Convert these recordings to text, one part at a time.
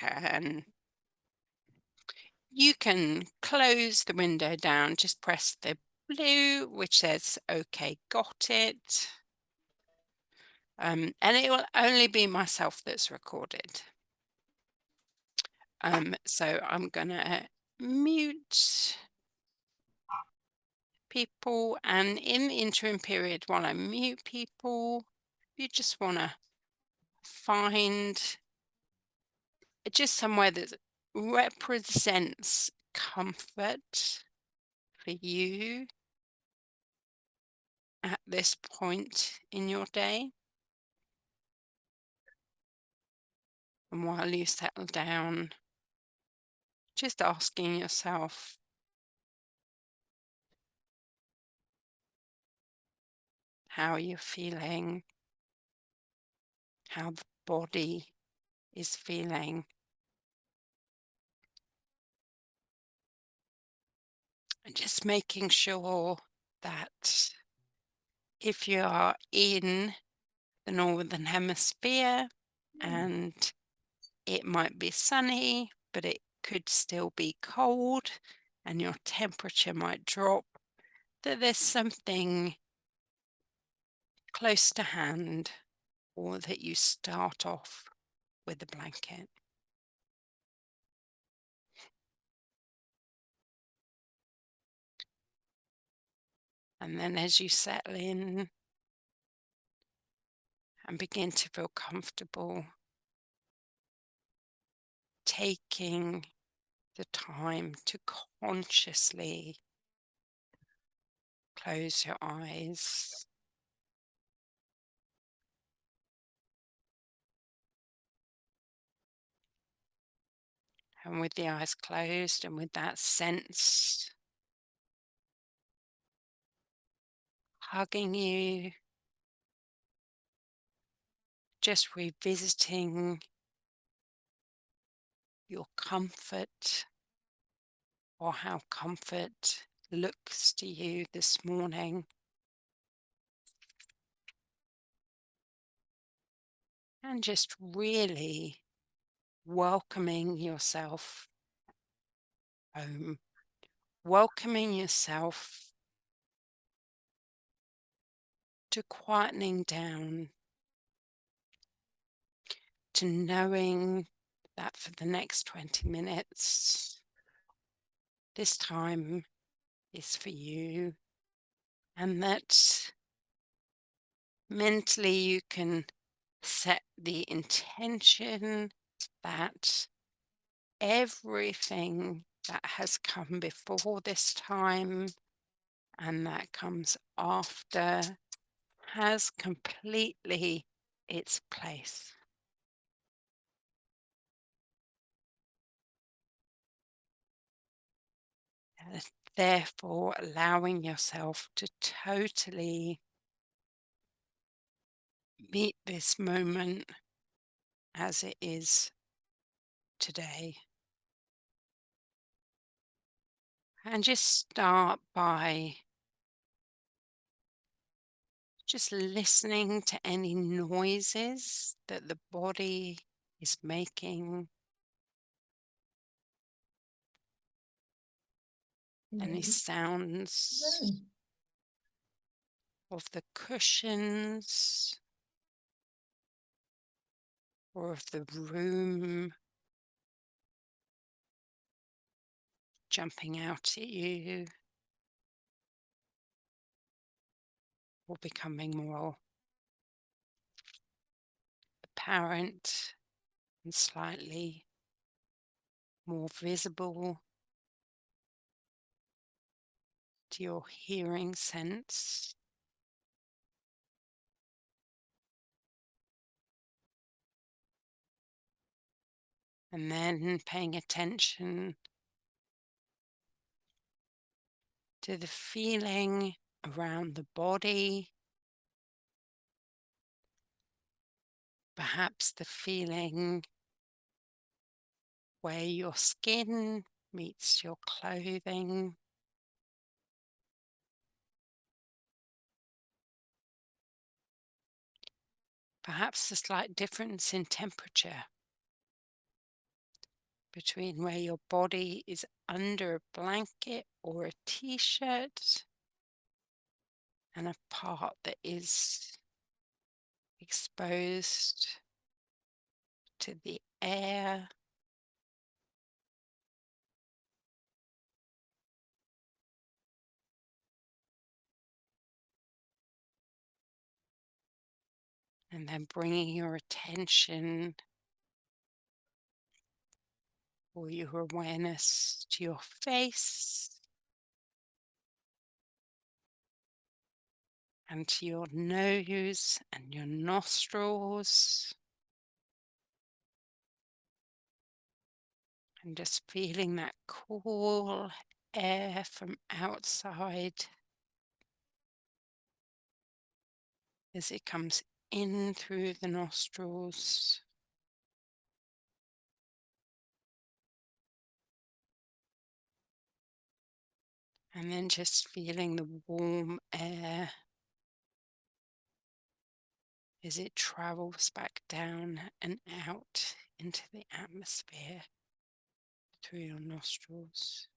and you can close the window down. Just press the blue, which says, "Okay, got it." And it will only be myself that's recorded. So I'm gonna mute people, and in the interim period while I mute people, you just wanna find just somewhere that represents comfort for you at this point in your day. And while you settle down, just asking yourself how you're feeling, how the body is feeling, and just making sure that if you are in the Northern Hemisphere and it might be sunny, but it could still be cold and your temperature might drop, that there's something close to hand, or that you start off with a blanket. And then as you settle in and begin to feel comfortable, taking the time to consciously close your eyes. And with the eyes closed and with that sense hugging you, just revisiting your comfort, or how comfort looks to you this morning, and just really welcoming yourself home, welcoming yourself to quietening down, to knowing that for the next 20 minutes, this time is for you, and that mentally you can set the intention that everything that has come before this time and that comes after has completely its place. Uh, Therefore, allowing yourself to totally meet this moment as it is today. And just start by just listening to any noises that the body is making, any Mm, sounds mm, of the cushions or of the room jumping out at you or becoming more apparent and slightly more visible to your hearing sense. And then paying attention to the feeling around the body, perhaps the feeling where your skin meets your clothing, perhaps a slight difference in temperature. between where your body is under a blanket or a t-shirt and a part that is exposed to the air. And then bringing your attention or your awareness to your face and to your nose and your nostrils. And just feeling that cool air from outside as it comes in through the nostrils and then just feeling the warm air as it travels back down and out into the atmosphere through your nostrils.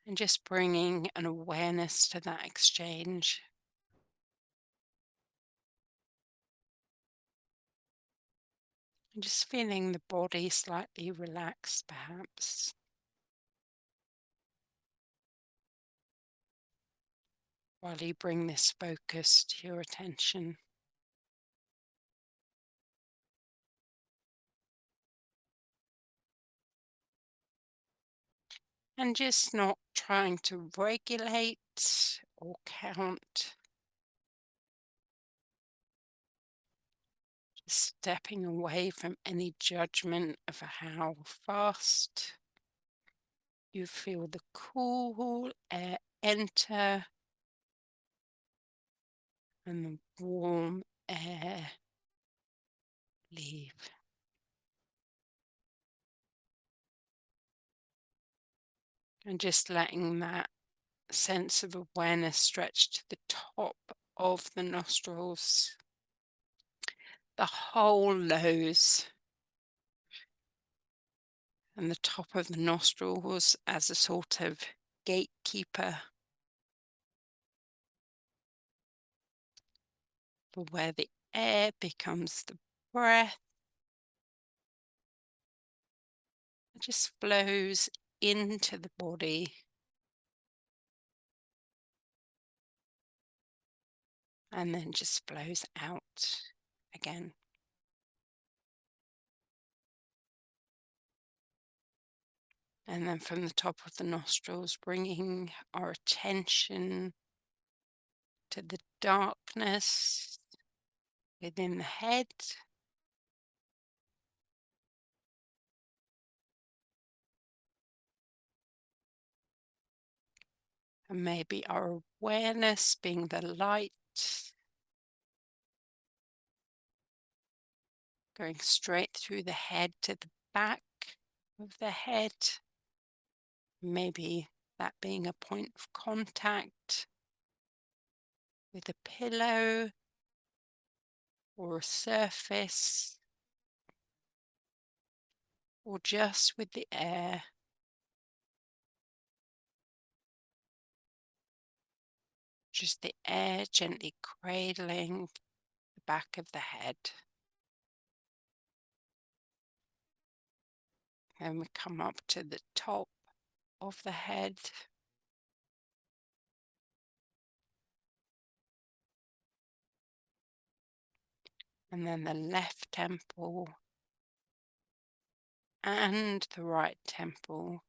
And just bringing an awareness to that exchange. And just feeling the body slightly relaxed, perhaps. While you bring this focus to your attention. And just not trying to regulate or count, just stepping away from any judgment of how fast you feel the cool air enter and the warm air leave. And just letting that sense of awareness stretch to the top of the nostrils, the whole nose, and the top of the nostrils as a sort of gatekeeper for where the air becomes the breath. It just flows into the body and then just flows out again. And then from the top of the nostrils, bringing our attention to the darkness within the head. And maybe our awareness being the light going straight through the head to the back of the head. Maybe that being a point of contact with a pillow or a surface, or just with the air. Just the air gently cradling the back of the head. Then we come up to the top of the head. And then the left temple and the right temple.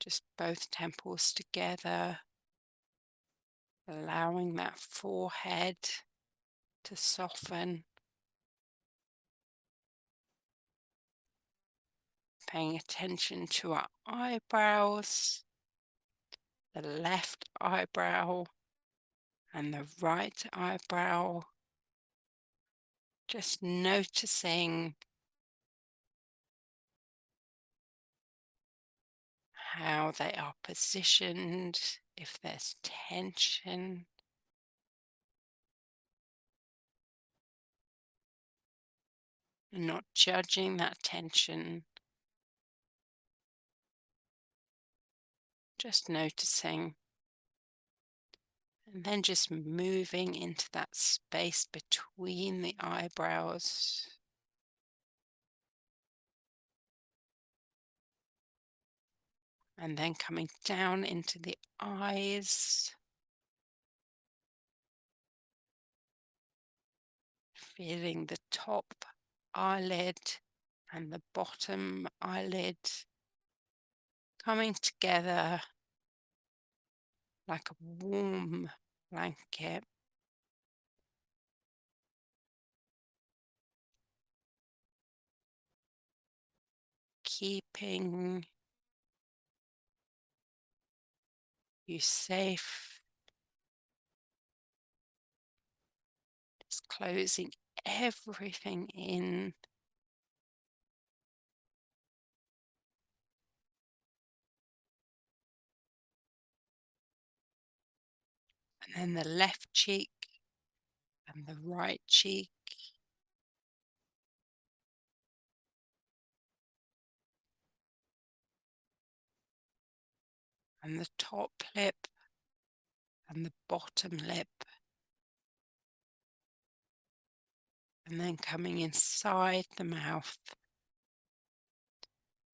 Just both temples together, allowing that forehead to soften. Paying attention to our eyebrows, the left eyebrow and the right eyebrow. Just noticing how they are positioned, if there's tension. and not judging that tension, just noticing, and then just moving into that space between the eyebrows, and then coming down into the eyes, feeling the top eyelid and the bottom eyelid coming together like a warm blanket, keeping you safe, just closing everything in. And then the left cheek and the right cheek, and the top lip and the bottom lip, and then coming inside the mouth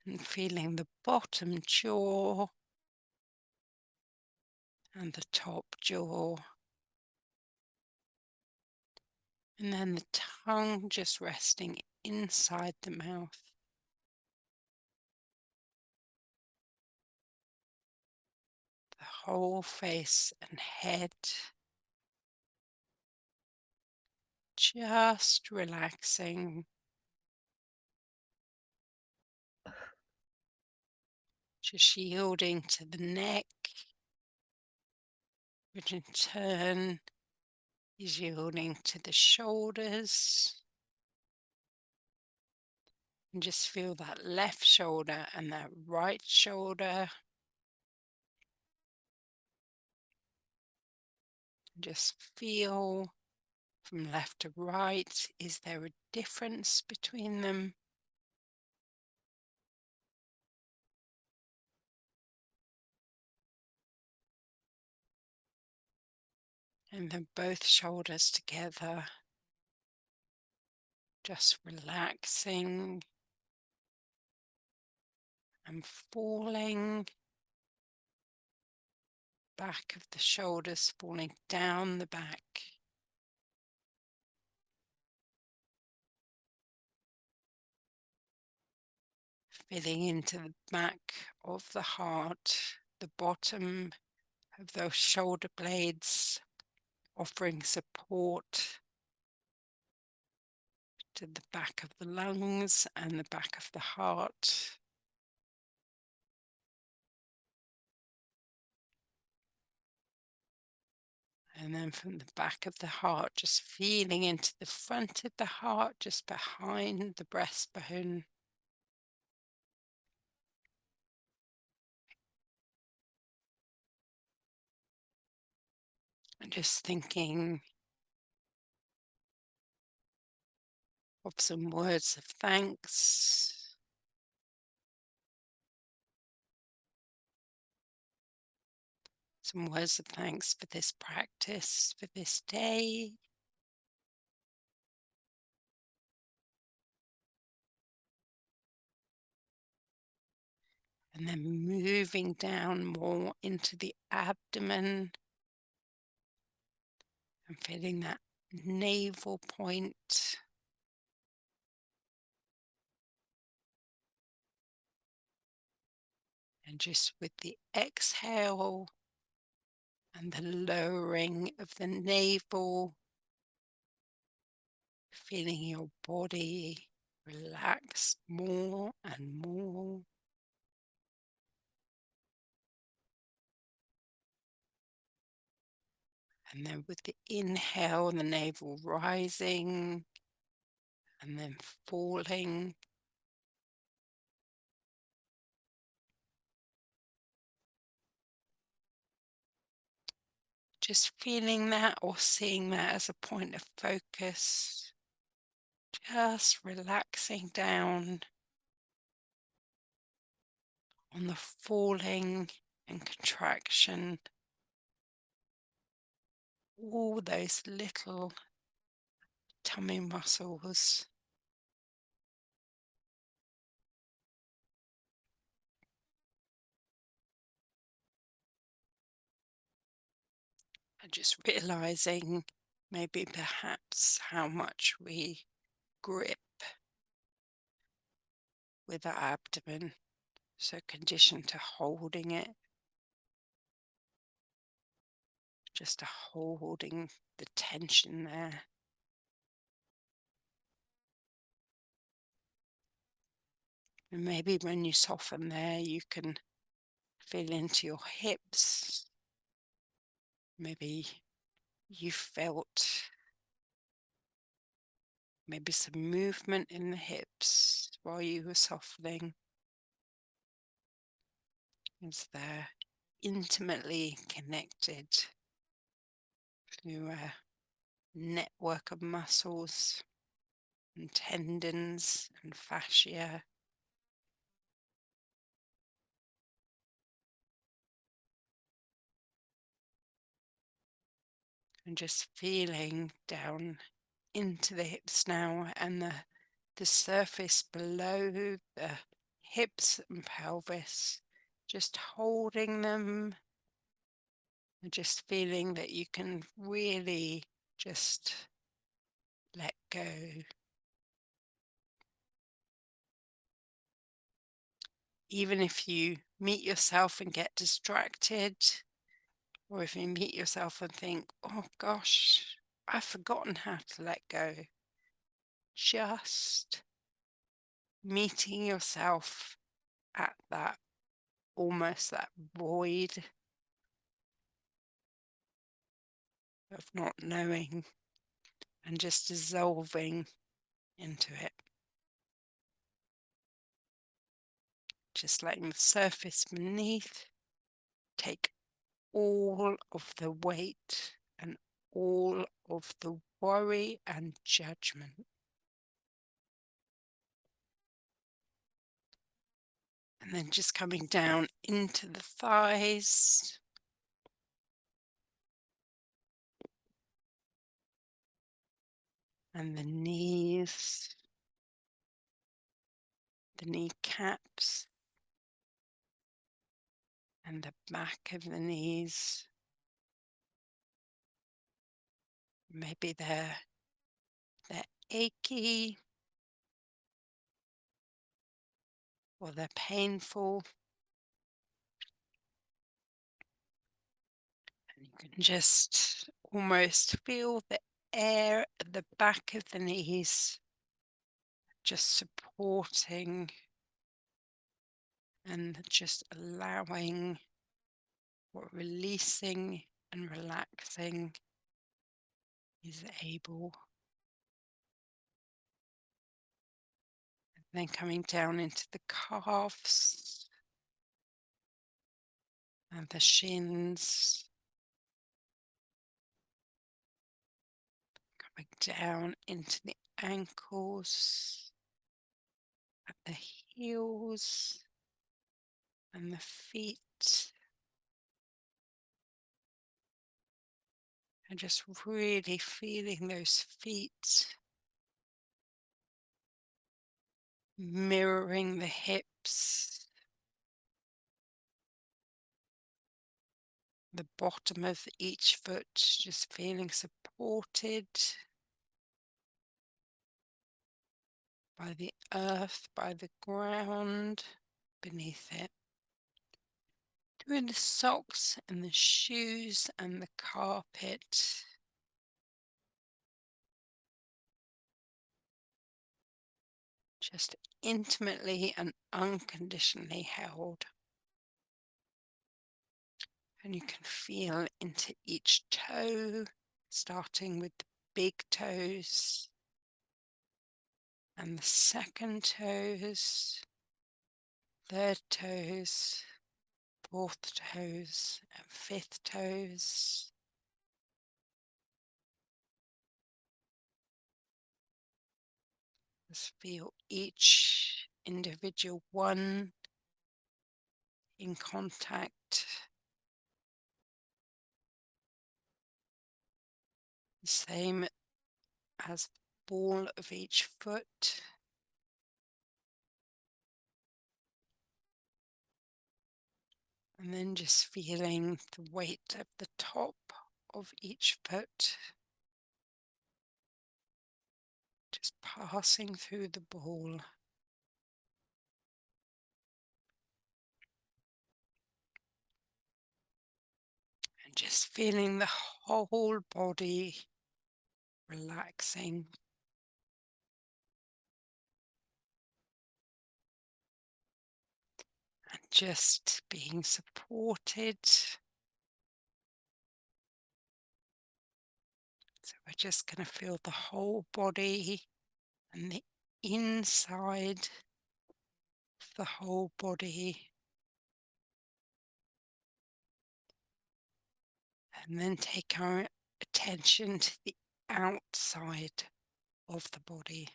and feeling the bottom jaw and the top jaw, and then the tongue just resting inside the mouth. The whole face and head just relaxing, just yielding to the neck, which in turn is yielding to the shoulders. And just feel that left shoulder and that right shoulder. Just feel from left to right. Is there a difference between them? And then both shoulders together, just relaxing and falling. Back of the shoulders falling down the back. Filling into the back of the heart, the bottom of those shoulder blades, offering support to the back of the lungs and the back of the heart. And then from the back of the heart, just feeling into the front of the heart, just behind the breastbone. And just thinking of some words of thanks, some words of thanks for this practice, for this day. And then moving down more into the abdomen and feeling that navel point. And just with the exhale and the lowering of the navel, feeling your body relax more and more. And then with the inhale, the navel rising and then falling. Just feeling that or seeing that as a point of focus. Just relaxing down on the falling and contraction, all those little tummy muscles. And just realizing maybe perhaps how much we grip with our abdomen, so conditioned to holding it, just to holding the tension there. And maybe when you soften there, you can feel into your hips. Maybe you felt maybe some movement in the hips while you were softening, as they're intimately connected to a network of muscles and tendons and fascia. And just feeling down into the hips now, and the surface below the hips and pelvis, just holding them and just feeling that you can really just let go. Even if you meet yourself and get distracted, or if you meet yourself and think, oh gosh, I've forgotten how to let go, just meeting yourself at that, almost that void of not knowing, and just dissolving into it. Just letting the surface beneath take all of the weight and all of the worry and judgment. And then just coming down into the thighs, and the knees, the kneecaps, and the back of the knees. Maybe they're achy, or they're painful. And you can just almost feel the air at the back of the knees, just supporting and just allowing, or releasing and relaxing is able. And then coming down into the calves and the shins, coming down into the ankles, at the heels and the feet, and just really feeling those feet mirroring the hips, the bottom of each foot just feeling supported by the earth, by the ground beneath it. Doing the socks and the shoes and the carpet, just intimately and unconditionally held. And you can feel into each toe, starting with the big toes and the second toes, third toes, fourth toes, and fifth toes. Just feel each individual one in contact, the same as the ball of each foot. And then just feeling the weight of the top of each foot, just passing through the ball. And just feeling the whole body relaxing. And just being supported. So we're just going to feel the whole body and the inside of the whole body. And then take our attention to the outside of the body.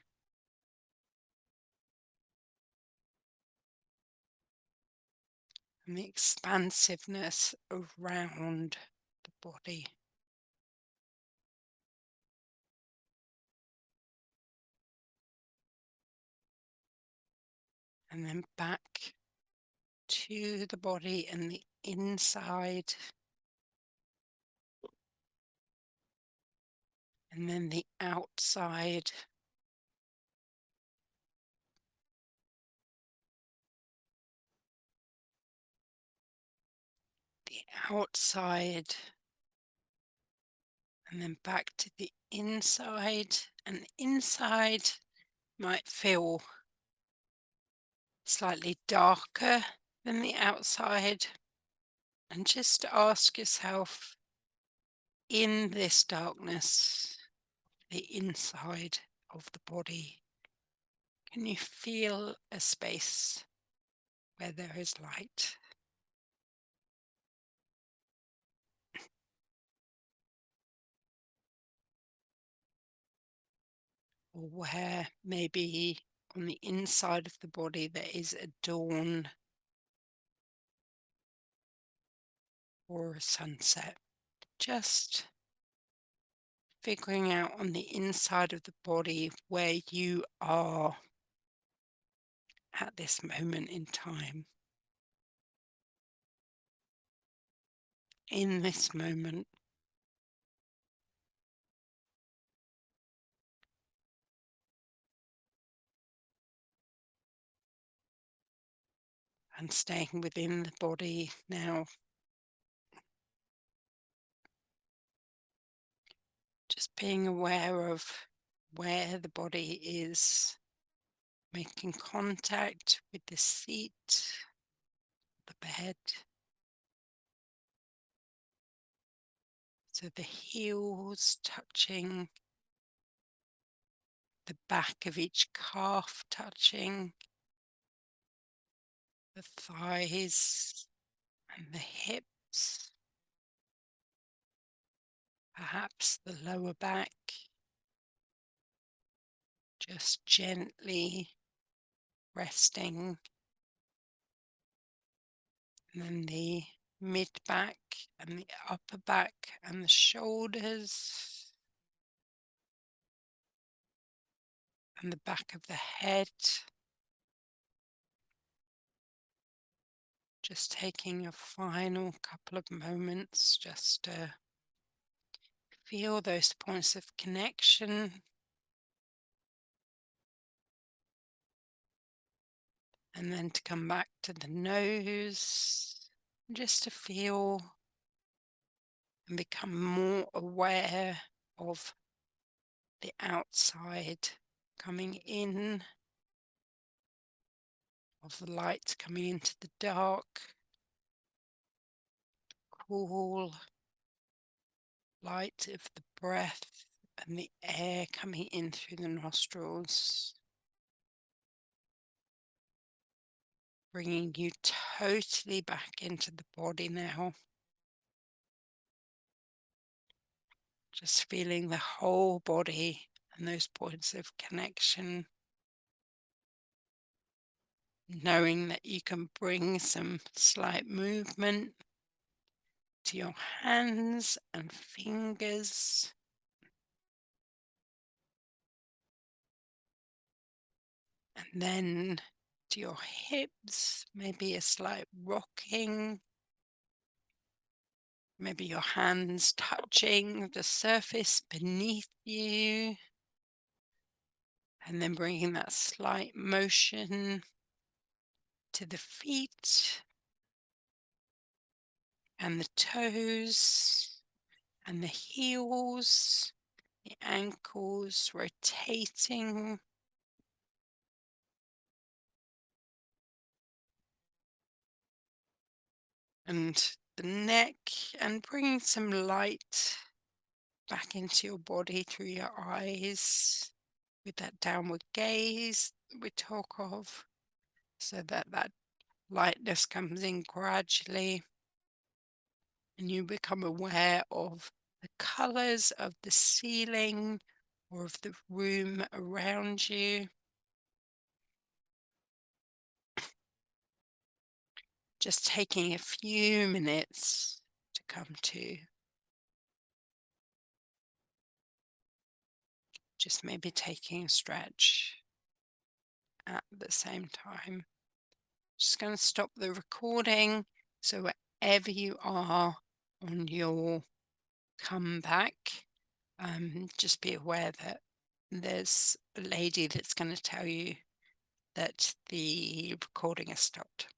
And the expansiveness around the body. And then back to the body and the inside. And then the outside. The outside. And then back to the inside. And the inside might feel slightly darker than the outside. And just ask yourself, in this darkness, the inside of the body, can you feel a space where there is light? Or where maybe on the inside of the body there is a dawn or a sunset? Just figuring out on the inside of the body where you are at this moment in time, in this moment. And staying within the body now, just being aware of where the body is, making contact with the seat, the bed. So the heels touching, the back of each calf touching, the thighs and the hips, perhaps the lower back, just gently resting, and then the mid back and the upper back and the shoulders and the back of the head. Just taking a final couple of moments just to feel those points of connection. And then to come back to the nose, just to feel and become more aware of the outside coming in, of the light coming into the dark, cool light of the breath and the air coming in through the nostrils, bringing you totally back into the body now. Just feeling the whole body and those points of connection. knowing that you can bring some slight movement to your hands and fingers, and then to your hips, maybe a slight rocking, maybe your hands touching the surface beneath you, and then bringing that slight motion to the feet and the toes and the heels, the ankles rotating, and the neck, and bringing some light back into your body through your eyes with that downward gaze that we talk of, so that that lightness comes in gradually and you become aware of the colors of the ceiling or of the room around you. Just taking a few minutes to come to, just maybe taking a stretch at the same time. Just going to stop the recording. So, wherever you are on your comeback, just be aware that there's a lady that's going to tell you that the recording has stopped.